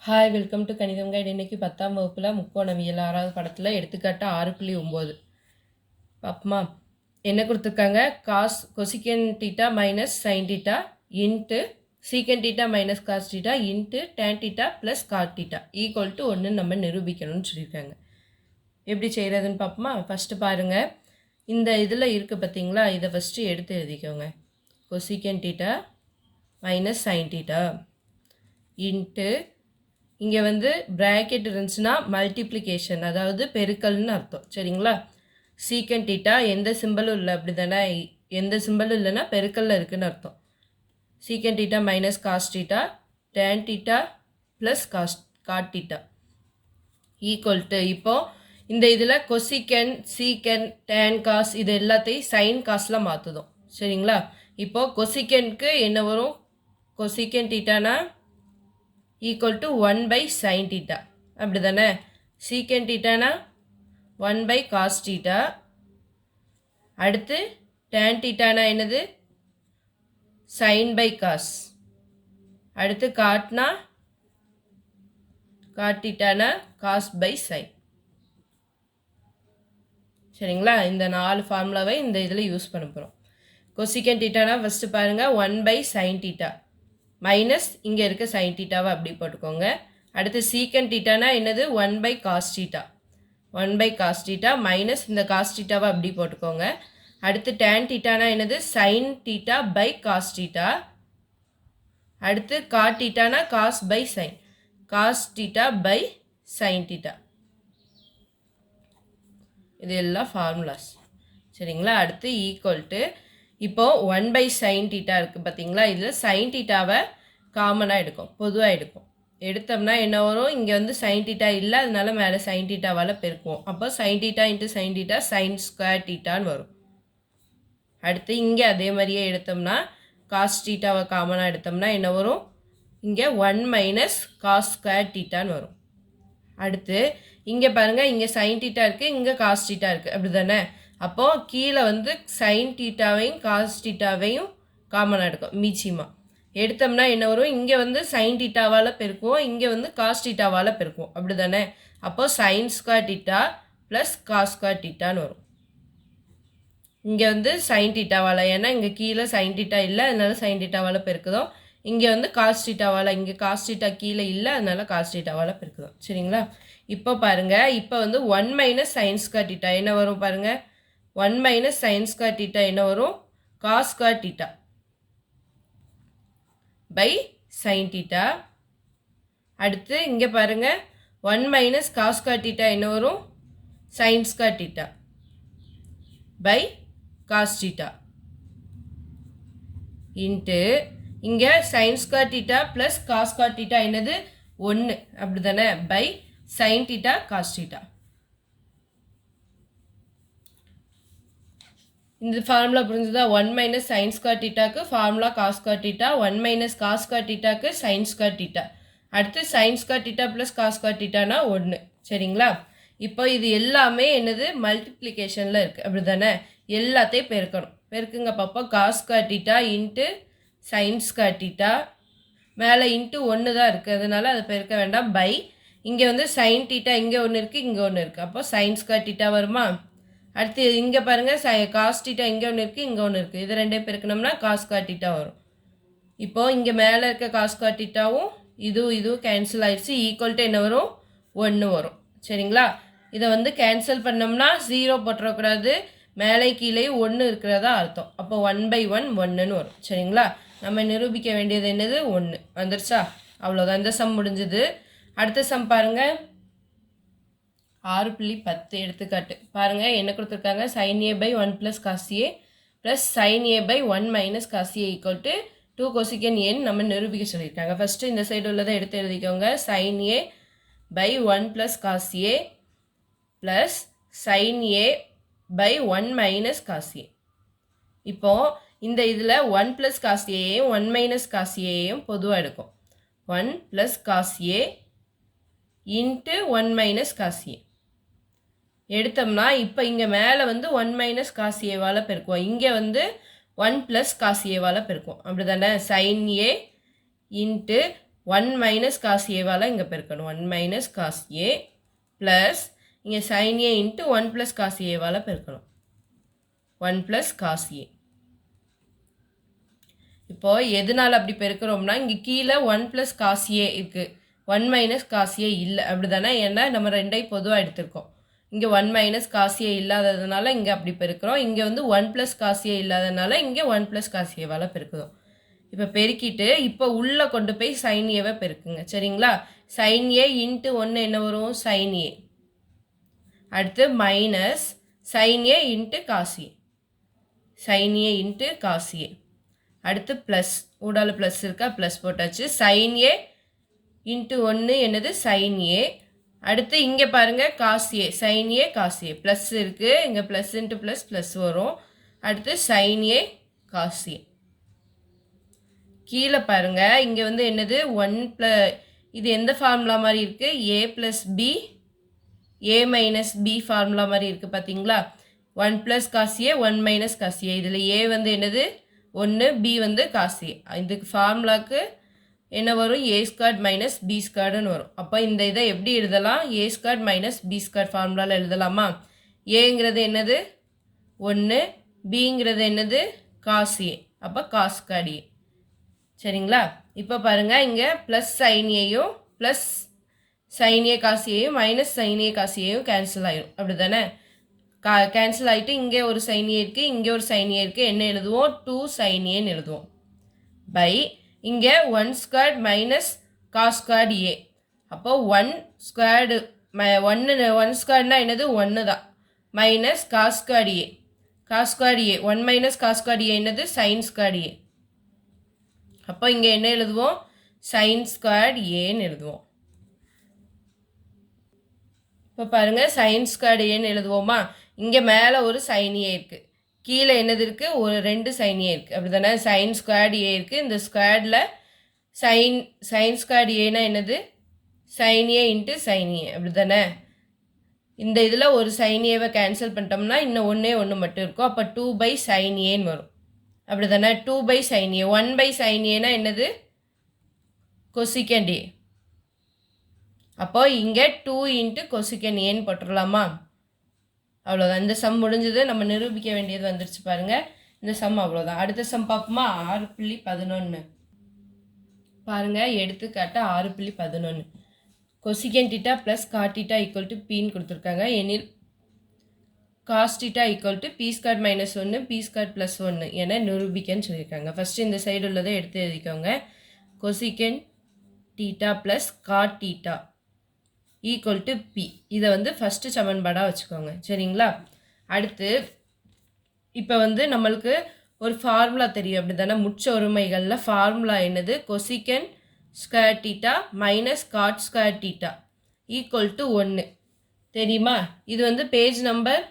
Hi welcome to கணிதம் guide. இன்றைக்கி 10ஆம் வகுப்பில் முக்கோணவியல் 6வது படத்தில் எடுத்துக்காட்டு 6.9 பாப்பமா. என்ன கொடுத்துருக்காங்க? Cosecant theta minus sine theta into secant theta minus cos theta into tan theta plus cot theta equal to 1 நம்ம நிரூபிக்கணும்னு சொல்லியிருக்காங்க. எப்படி செய்கிறதுன்னு பார்ப்போமா. ஃபஸ்ட்டு பாருங்கள், இந்த இதில் இருக்குது பார்த்தீங்களா, இதை ஃபஸ்ட்டு எடுத்து எழுதிக்கோங்க. கொசிகன் theta minus sine theta into இங்கே வந்து ப்ராக்கெட் இருந்துச்சுன்னா மல்டிப்ளிகேஷன், அதாவது பெருக்கல்னு அர்த்தம். சரிங்களா? சீக்கன் டீட்டா எந்த சிம்பிளும் இல்லை, அப்படி தானே? எந்த சிம்பிளும் இல்லைன்னா பெருக்கல்ல இருக்குதுன்னு அர்த்தம். Secant theta minus cos theta tan theta plus cot theta equal to, இப்போது இந்த இதில் கொசிக்கன் சீக்கன் டேன் காஸ் இது எல்லாத்தையும் சைன் காஸில் மாற்றுதோம். சரிங்களா? இப்போது கொசிக்கனுக்கு என்ன வரும்? கொசிக்கன் டீட்டானா equal to 1 by sine theta, அப்படி தானே? சீக்கன் டீட்டானா 1 பை காஸ் டீட்டா. அடுத்து டேன் டீட்டானா என்னது? Sine by cos. அடுத்து காட்னா காட் டீட்டானா காஸ் பை சைன். சரிங்களா? இந்த 4 ஃபார்முலாவை இந்த இதில் யூஸ் பண்ண போகிறோம். கொசிக்கன் டீட்டானா ஃபஸ்ட்டு பாருங்கள், 1 பை சைன் டீட்டா மைனஸ் இங்கே இருக்க சைன் டீட்டாவை அப்படி போட்டுக்கோங்க. அடுத்து சீக்கன் டீட்டானா என்னது? 1 by cos theta 1 by cos theta minus இந்த காஸ் டீட்டாவை அப்படி போட்டுக்கோங்க. அடுத்து டேன் டீட்டானா என்னது? Sine theta by cos theta. அடுத்து காட் டீட்டானா cos by sine, cos theta by sine theta. இது எல்லாம் ஃபார்முலாஸ். சரிங்களா? அடுத்து ஈக்குவல் டு, இப்போது 1 பை சைன் டீட்டா இருக்குது பார்த்தீங்களா, இதில் சைன் டீட்டாவை காமனாக எடுக்கும், பொதுவாக எடுக்கும். எடுத்தோம்னா என்ன வரும்? இங்கே வந்து சைன் டீட்டா இல்லை, அதனால மேலே சைன் டீட்டாவால் பெருக்குவோம். அப்போ sine theta into sine theta sine square டீட்டான்னு வரும். அடுத்து இங்கே அதே மாதிரியே எடுத்தோம்னா காஸ் டீட்டாவை காமனாக எடுத்தோம்னா என்ன வரும்? இங்கே 1 மைனஸ் காஸ் ஸ்கொயர் டீட்டான்னு வரும். அடுத்து இங்கே பாருங்கள், இங்கே சைன் டீட்டா இருக்குது, இங்கே காஸ் டீட்டா இருக்குது, அப்படி தானே? அப்போது கீழே வந்து சைன் டீட்டாவையும் காஸ் டீட்டாவையும் காமனாக எடுக்கும் மீச்சியமாக. எடுத்தோம்னா என்ன வரும்? இங்கே வந்து சைன் டீட்டாவால் பெருக்குவோம், இங்கே வந்து காஸ் டீட்டாவால் பெருக்குவோம், அப்படி தானே? அப்போது sine square theta plus cos square டீட்டான்னு வரும். இங்கே வந்து சைன் டீட்டாவால், ஏன்னா இங்கே கீழே சைன் டீட்டா இல்லை, அதனால சைன் டீட்டாவால் பெருக்குதோம். இங்கே வந்து காஸ் டீட்டாவால், இங்கே காஸ் டீட்டா கீழே இல்லை, அதனால காஸ் டீட்டாவால் பெருக்குதோம். சரிங்களா? இப்போ பாருங்கள், இப்போ வந்து 1 மைனஸ் சைன் ஸ்கொயர் டீட்டா என்ன வரும் பாருங்கள்? 1 மைனஸ் சைன் ஸ்கொயர் டீட்டா என்ன வரும்? Cos square theta by sine theta. அடுத்து இங்கே பாருங்கள், 1 மைனஸ் காஸ் ஸ்கொயர் டீட்டா என்ன வரும்? Sine square theta by cos theta into இங்கே sine square theta plus cos square theta என்னது? 1, அப்படி தானே? By sine theta cos theta. இந்த ஃபார்முலா புரிஞ்சுதா? 1 மைனஸ் சைன் ஸ்கொயர் டீட்டாக்கு formula cos square theta, 1 minus cos square டீட்டாக்கு சைன் ஸ்கொயர் டீட்டா. அடுத்து sine square theta plus cos square டீட்டானா 1. சரிங்களா? இப்போ இது எல்லாமே என்னது? மல்டிப்ளிகேஷனில் இருக்குது, அப்படி தானே? எல்லாத்தையும் பெருக்கணும். பெருக்குங்க பாப்பா. Cos square theta into sine square theta, மேலே இன்ட்டு 1 தான் இருக்குது, அதனால அதை பெருக்க வேண்டாம். பை இங்கே வந்து சைன் டீட்டா இங்கே ஒன்று இருக்குது, இங்கே ஒன்று இருக்குது, அப்போ சைன் ஸ்கொயர் டீட்டா வருமா? அடுத்து இங்கே பாருங்கள், காஸ் டீட்டா இங்கே ஒன்று இருக்குது, இங்கே ஒன்று இருக்குது, இது ரெண்டே பெருக்கணும்னா காஸ் ஸ்கொயர் டீட்டா வரும். இப்போது இங்கே மேலே இருக்க காஸ் ஸ்கொயர் டீட்டாவும் இதுவும் கேன்சல் ஆயிடுச்சு. ஈக்குவல் டு என்ன வரும்? 1 வரும். சரிங்களா? இதை வந்து கேன்சல் பண்ணோம்னா 0 போட்டுறக்கூடாது, மேலே கீழே 1 இருக்கிறதா அர்த்தம். அப்போ 1 பை 1 1ன்னு வரும். சரிங்களா? நம்ம நிரூபிக்க வேண்டியது என்னது? 1 வந்துருச்சா? அவ்வளோதான், இந்த சம் முடிஞ்சுது. அடுத்த சம் பாருங்கள், 6.10 எடுத்துக்காட்டு பாருங்கள். என்ன கொடுத்துருக்காங்க? sin a by 1 plus cos a plus sin a by 1 minus cos a equal to 2 cosecant a நம்ம நிரூபிக்க சொல்லியிருக்காங்க. ஃபஸ்ட்டு இந்த சைடு உள்ளதை எடுத்து எழுதிக்கோங்க. sin a by 1 plus cos a plus sin a by 1 minus cos a. இப்போது இந்த இதில் 1 plus cos a-யும் 1 minus cos a-யும் பொதுவாக எடுக்கும். 1 plus cos a into 1 minus cos a எடுத்தோம்னா இப்போ இங்கே மேலே வந்து 1 மைனஸ் காஸ் ஏவால் பெருக்குவோம், இங்கே வந்து 1 ப்ளஸ் காஸ் ஏவால் பெருக்குவோம், அப்படி தானே? Sign A into 1 minus cos ஏவால் இங்கே பெருக்கணும். 1 மைனஸ் காஸ் ஏ ப்ளஸ் இங்கே sign A into 1 plus cos ஏவால் பெருக்கணும். 1 ப்ளஸ் காஸ் ஏ. இப்போது எதனால் அப்படி பெருக்கிறோம்னா இங்கே கீழே 1 ப்ளஸ் காஸ் ஏ இருக்குது, 1 மைனஸ் காஸ் ஏ இல்லை, அப்படி தானே? ஏன்னா நம்ம ரெண்டையும் பொதுவாக எடுத்திருக்கோம். இங்கே 1 மைனஸ் காஸ் ஏ இல்லாததுனால இங்கே அப்படி பெருக்கிறோம். இங்கே வந்து 1 ப்ளஸ் காஸ் ஏ இல்லாததுனால இங்கே 1 ப்ளஸ் காஸ் ஏவால் பெருக்குதோம். இப்போ பெருக்கிட்டு இப்போ உள்ளே கொண்டு போய் சைன் ஏவை பெருக்குங்க. சரிங்களா? சைன் ஏ இன்ட்டு 1 என்ன வரும்? Sine A. அடுத்து minus sine A into cos A, sine A into cos A. அடுத்து ப்ளஸ், ஊடால ப்ளஸ் இருக்கா, ப்ளஸ் போட்டாச்சு. சைன் ஏ இன்ட்டு 1 என்னது? Sine A. அடுத்து இங்கே பாருங்கள் cos A, sine A cos A, plus இருக்குது, இங்கே ப்ளஸ் இன்ட்டு ப்ளஸ் ப்ளஸ் வரும். அடுத்து சைன் ஏ காஸ் ஏ. கீழே பாருங்கள் இங்கே வந்து என்னது? 1 இது எந்த ஃபார்முலா மாதிரி இருக்குது? A plus B A minus B formula மாதிரி இருக்குது பார்த்தீங்களா? 1 plus cos A 1 minus cos A. இதில் ஏ வந்து என்னது? 1, பி வந்து காஸ் ஏ. இதுக்கு ஃபார்முலாவுக்கு என்ன வரும்? ஏ ஸ்கொயர்ட் மைனஸ் பி ஸ்கொயர்டுன்னு வரும். அப்போ இந்த இதை எப்படி எழுதலாம்? A squared minus B squared ஃபார்முலாவில் எழுதலாமா? ஏங்கிறது என்னது? 1, பிங்கிறது என்னது? Cos A. அப்போ காஸ் ஸ்கொயர்ட் ஏ. சரிங்களா? இப்போ பாருங்கள் இங்கே ப்ளஸ் சைன் ஏயும் ப்ளஸ் சைன் ஏ காஸ் ஏயும் மைனஸ் சைன் ஏ காஸ் ஏயும் கேன்சல் ஆயிடும். அப்படி தானே? கேன்சல் ஆகிட்டு இங்கே ஒரு சைன் ஏ இருக்குது, இங்கே ஒரு சைன் ஏ இருக்குது. என்ன எழுதுவோம்? 2 சைன் ஏன்னு எழுதுவோம். பை இங்கே 1 squared minus cos squared A. அப்போ 1 ஸ்கொயர்டு 1 ஸ்கொயர்ட்னா என்னது? 1 தான். Minus cos squared A, cos squared A 1 minus cos squared A என்னது? Sine squared A. அப்போ இங்கே என்ன எழுதுவோம்? சைன் ஸ்கொயர்ட் ஏன்னு எழுதுவோம். இப்போ பாருங்கள் சைன் ஸ்கொயர்ட் ஏன்னு எழுதுவோமா? இங்கே மேலே ஒரு சைன் ஏ இருக்குது, கீழே என்னது இருக்குது? ஒரு 2 சைன் ஏ இருக்குது. அப்படி தானே? சைன் ஸ்கொயர்ட் ஏ இருக்குது. இந்த ஸ்கொயர்டில் சைன் ஸ்கொயர்ட் ஏன்னா என்னது? சைன் ஏ இன்ட்டு சைன் ஏ. அப்படி தானே? இந்த இதில் ஒரு சைன் ஏவை கேன்சல் பண்ணிட்டோம்னா இன்னும் ஒன்று மட்டும் இருக்கும். அப்போ 2 பை சைன் ஏன்னு வரும். அப்படி தானே? 2 by sine A. 1 by sine ஏனா என்னது? Cosecant A. அப்போ இங்கே 2 இன்ட்டு கொசிகண்ட் ஏன்னு போட்டுடலாமா? அவ்வளோதான். இந்த சம் முடிஞ்சது. நம்ம நிரூபிக்க வேண்டியது வந்துருச்சு பாருங்கள். இந்த சம் அவ்வளோதான். அடுத்த சம் பார்ப்போமா? 6.11 பாருங்கள். எடுத்துக்காட்ட 6.11 cosecant theta plus cot theta equal to பின்னு கொடுத்துருக்காங்க. எனில் cos theta equal to P square minus 1 P square plus 1 என நிரூபிக்கன்னு சொல்லியிருக்காங்க. ஃபஸ்ட்டு இந்த சைடு உள்ளதை எடுத்து எழுதிக்கோங்க. Cosecant theta plus cot theta equal to B. இதை வந்து ஃபஸ்ட்டு சமன்பாடாக வச்சுக்கோங்க. சரிங்களா? அடுத்து இப்போ வந்து நம்மளுக்கு ஒரு ஃபார்முலா தெரியும். அப்படி தானே? முச்ச ஒருமைகளில் ஃபார்முலா என்னது? Cosecant square theta minus God square theta equal to 1 தெரியுமா? இது வந்து பேஜ் நம்பர்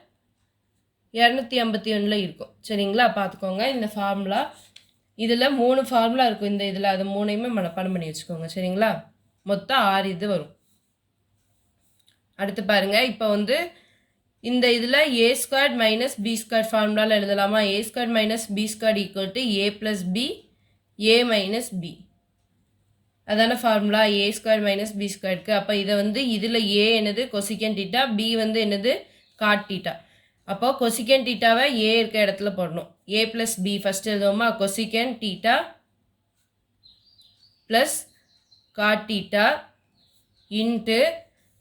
251 இருக்கும். சரிங்களா? பார்த்துக்கோங்க இந்த ஃபார்முலா. இதில் 3 ஃபார்முலா இருக்கும். இந்த இதில் அது 3ஐயுமே மனப்பாடம் பண்ணி வச்சுக்கோங்க. சரிங்களா? மொத்தம் 6 இது வரும். அடுத்து பாருங்கள். இப்போ வந்து இந்த இதில் A squared minus B squared ஃபார்முலாவில் எழுதலாமா? A squared minus B squared equal to A plus B A minus B. அதான formula A square minus B ஸ்கொயருக்கு. அப்போ இதை வந்து இதில் ஏ என்னது? கொசிகண்ட் தீட்டா, பி வந்து என்னது? God theta. அப்போ கொசிகண்ட் தீட்டாவை ஏ இருக்க இடத்துல போடணும். ஏ ப்ளஸ் பி ஃபஸ்ட்டு எழுதுவோமா? Cosecant theta plus cot theta into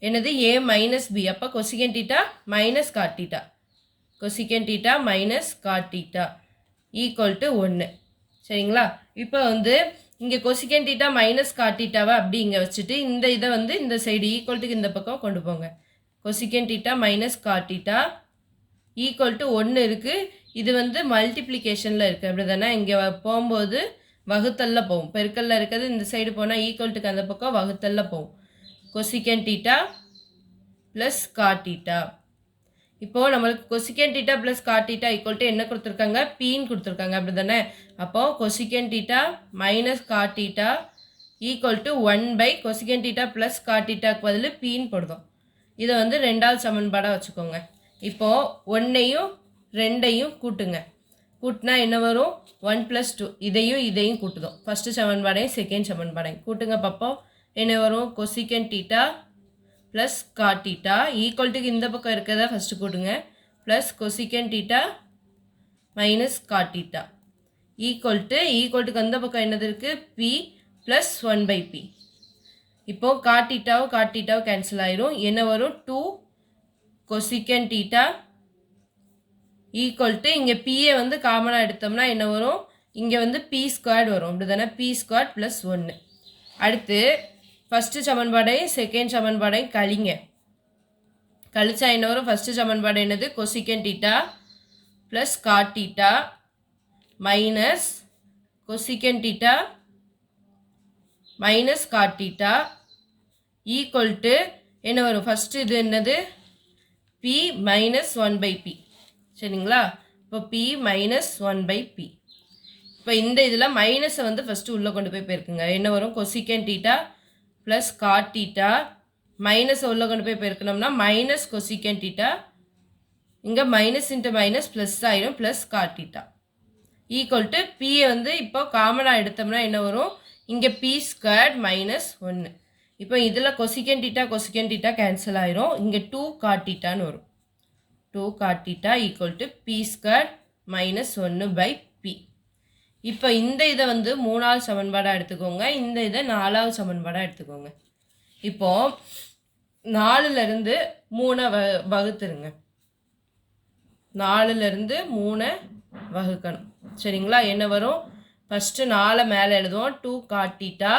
என்னது? A minus B. அப்போ cosecant theta minus cot theta, cosecant theta minus cot theta equal to 1. சரிங்களா? இப்போ வந்து இங்கே கொசிகண்ட் தீட்டா மைனஸ் காட் தீட்டாவை அப்படி இங்கே வச்சுட்டு இந்த இதை வந்து இந்த சைடு ஈக்குவல்ட்டுக்கு இந்த பக்கம் கொண்டு போங்க. Cosecant theta minus cot theta equal to 1 இருக்குது. இது வந்து மல்டிப்ளிகேஷனில் இருக்குது. அப்படி தானே? இங்கே போகும்போது வகுத்தலில் போகும். பெருக்கல்ல இருக்கிறது இந்த சைடு போனால் ஈக்குவல்ட்டுக்கு அந்த பக்கம் வகுத்தலில் போகும். Cosecant theta plus cot theta. இப்போது நம்மளுக்கு cosecant theta plus cot theta equal to என்ன கொடுத்துருக்காங்க? பின்னு கொடுத்துருக்காங்க. அப்படி தானே? அப்போது cosecant theta minus cot theta equal to 1 by cosecant theta plus cot தீட்டாக்கு பதில் பின்னு போடுதோம். இதை வந்து 2வது சமன்பாடாக வச்சுக்கோங்க. இப்போது 1ஐயும் 2ஐயும் கூட்டுங்க. கூட்டினா என்ன வரும் 1 + 2 இதையும் கூட்டுதோம் ஃபஸ்ட்டு சமன்பாடையும் செகண்ட் சமன்பாடையும் கூட்டுங்க பார்ப்போம் என்ன வரும் cosecant theta plus cot theta ஈக்குவல்ட்டுக்கு இந்த பக்கம் இருக்கிறத ஃபஸ்ட்டு கூட்டுங்க plus cosecant theta minus cot theta ஈக்குவல்ட்டுக்கு அந்த பக்கம் என்னது இருக்குது பி ப்ளஸ் 1/p இப்போது காட் டீட்டாவும் கேன்சல் ஆயிரும் என்ன வரும் 2 கொசிகன் டீட்டா ஈக்குவல் டு இங்கே பிஏ வந்து காமனாக எடுத்தோம்னா என்ன வரும் இங்கே வந்து p² வரும் அப்படி தானே p² ப்ளஸ் 1 அடுத்து ஃபஸ்ட்டு சமன்பாடையும் செகண்ட் சமன்பாடையும் கழிச்சா என்ன வரும் ஃபஸ்ட்டு சமன்பாடு என்னது கொசிகன் theta plus cot theta minus கொசிகன் theta minus cot theta equal to என்ன வரும் ஃபஸ்ட்டு இது என்னது p மைனஸ் 1/p சரிங்களா இப்போ p மைனஸ் 1/p இப்போ இந்த இதில் மைனஸை வந்து ஃபஸ்ட்டு உள்ளே கொண்டு போய் போயிருக்குங்க என்ன வரும் cosecant theta plus cot theta மைனஸை உள்ளே கொண்டு போய் போயிருக்கணும்னா மைனஸ் கொசிகன் டீட்டா இங்கே மைனஸ் இன்ட்டு மைனஸ் ப்ளஸ் ஆயிரும் plus cot theta equal to பியை வந்து இப்போ காமனாக எடுத்தோம்னா என்ன வரும் இங்கே p² மைனஸ் 1 இப்போ இதில் கொசிகன் டீட்டா கேன்சல் ஆயிரும் இங்கே 2 காட் டீட்டான்னு வரும் 2 God theta equal to p² minus 1/p இப்போ இந்த இதை வந்து 3வது சமன்பாடாக எடுத்துக்கோங்க இந்த இதை 4வது சமன்பாடாக எடுத்துக்கோங்க இப்போது 4லேருந்து 3 வகுத்துருங்க 4லேருந்து 3 வகுக்கணும் சரிங்களா என்ன வரும் ஃபஸ்ட்டு 4 மேலே எழுதுவோம் 2 காட் டீட்டா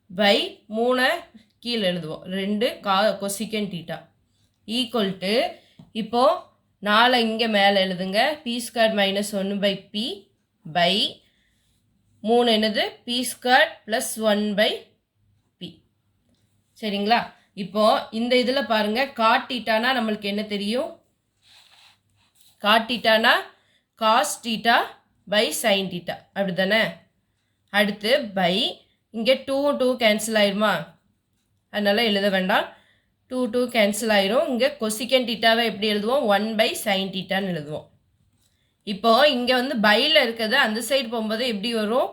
பை 3 கீழே எழுதுவோம் 2 கொசிகன் டீட்டா ஈக்குவல் டு இப்போது 4 இங்கே மேலே எழுதுங்க p² மைனஸ் 1/p பை 3 என்னது p² ப்ளஸ் 1/p சரிங்களா இப்போது இந்த இதில் பாருங்கள் காட் டீட்டானா நம்மளுக்கு என்ன தெரியும் காட் டீட்டானா cos theta by sine theta அப்படி தானே அடுத்து பை இங்கே 2 கேன்சல் ஆயிருமா அதனால் எழுத வேண்டாம் 2 கேன்சல் ஆயிரும் இங்கே கொசிகன் டீட்டாவை எப்படி எழுதுவோம் 1/sin டீட்டான்னு எழுதுவோம் இப்போது இங்கே வந்து பையில் இருக்கிறது அந்த சைடு போகும்போது எப்படி வரும்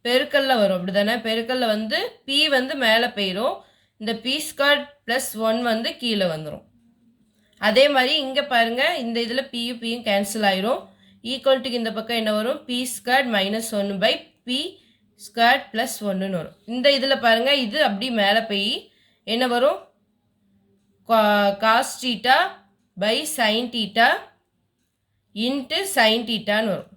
பெருக்கல்ல வரும் அப்படி தானே பெருக்கல்ல வந்து p வந்து மேலே போயிடும் இந்த p² ப்ளஸ் 1 வந்து கீழே வந்துடும் அதே மாதிரி இங்கே பாருங்கள் இந்த இதில் பியும் கேன்சல் ஆயிரும் ஈக்குவல்ட்டுக்கு இந்த பக்கம் என்ன வரும் p² மைனஸ் 1/p² ப்ளஸ் 1ன்னு வரும் இந்த இதில் பாருங்கள் இது அப்படி மேலே போய் என்ன வரும் cos theta by sine theta into sine டீட்டான்னு வரும்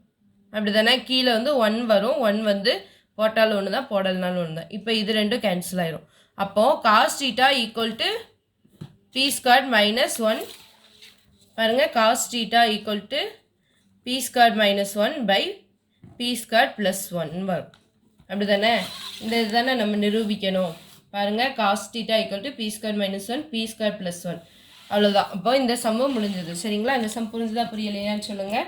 அப்படி தானே கீழே வந்து 1 வரும் 1 வந்து போட்டாலும் 1 தான் போடலனாலும் 1 தான் இப்போ இது ரெண்டும் கேன்சல் ஆயிரும் அப்போது cos theta equal to p² minus 1 பாருங்கள் cos theta equal to p² minus 1/p² plus 1 வரும் அப்படி தானே இந்த இது தானே நம்ம நிரூபிக்கணும் பாருங்கள் cos theta equal to p² minus 1 p² plus 1 அவ்வளோதான் அப்போ இந்த சம்மம் முடிஞ்சது சரிங்களா இந்த சம் புரிஞ்சுதா புரியலையான்னு சொல்லுங்கள்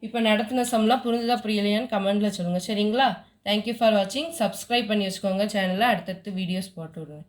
இப்போ நடத்தின சம்லாம் புரிஞ்சுதா புரியலையான்னு கமெண்ட்டில் சொல்லுங்கள் சரிங்களா தேங்க்யூ ஃபார் வாட்சிங் சப்ஸ்கிரைப் பண்ணி வச்சுக்கோங்க சேனலில் அடுத்தடுத்து வீடியோஸ் போட்டு விடுவேன்